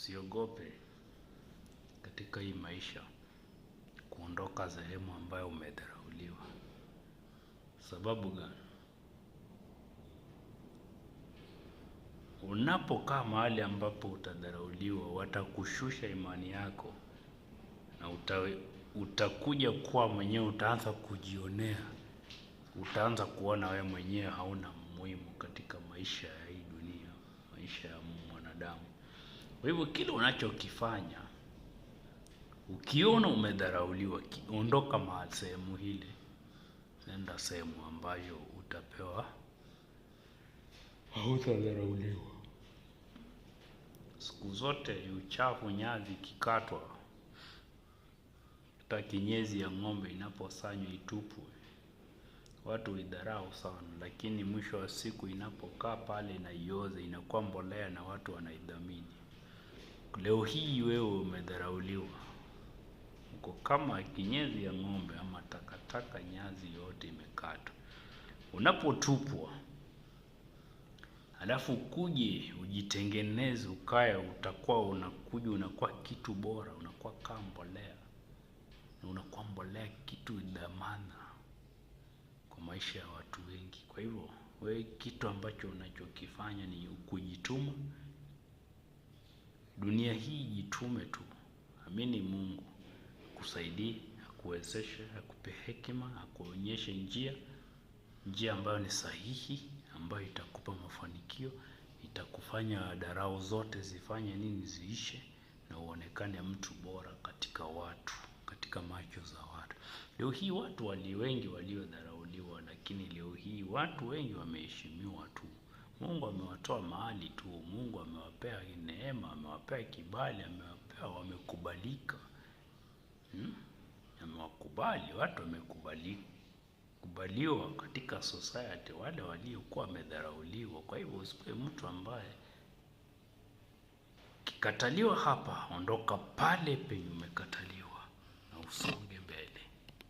Usiogope katika hii maisha kuondoka sehemu ambayo umedharauliwa. Sababu gani? Unapokaa mahali ambapo utadharauliwa, watakushusha imani yako na utakuja kuwa mwenyewe, utaanza kujionea, utaanza kuona wewe mwenyewe hauna muhimu katika maisha ya hii dunia, maisha ya mwanadamu. Kwa hivyo kile unachokifanya, ukiona umedharauliwa, ondoka mahali sehemu hile, nenda sehemu ambayo utapewa, hautadharauliwa. Siku zote uchafu, nyazi kikatwa, hata kinyezi ya ng'ombe inaposanywa itupwe, watu huidharau sana, lakini mwisho wa siku inapokaa pale na ioze, inakuwa mbolea na watu wanaidhamini. Leo hii wewe umedharauliwa, uko kama kinyezi ya ng'ombe ama takataka, nyazi yote imekatwa. Unapotupwa, alafu kuje ujitengeneze, ukae, utakuwa unakuwa kitu bora, unakuwa kama mbolea, na unakuwa mbolea, kitu dhamana kwa maisha ya watu wengi. Kwa hivyo wewe kitu ambacho unachokifanya ni kujituma. Dunia hii jitume tu, amini Mungu akusaidie, akuwezeshe, akupe hekima, akuonyeshe njia ambayo ni sahihi, ambayo itakupa mafanikio, itakufanya dharau zote zifanye nini, ziishe, na uonekane mtu bora katika watu, katika macho za watu. Leo hii watu wengi waliodharauliwa, lakini leo hii watu wengi wameheshimiwa tu. Mungu amewatoa mahali tu, Mungu amewapea neema, amewapea kibali, wamekubalika. Amewakubali, watu wamekubaliwa katika society, wale waliokuwa wamedharauliwa. Kwa hivyo usipe mtu ambaye kikataliwa hapa, ondoka pale penye umekataliwa na usonge.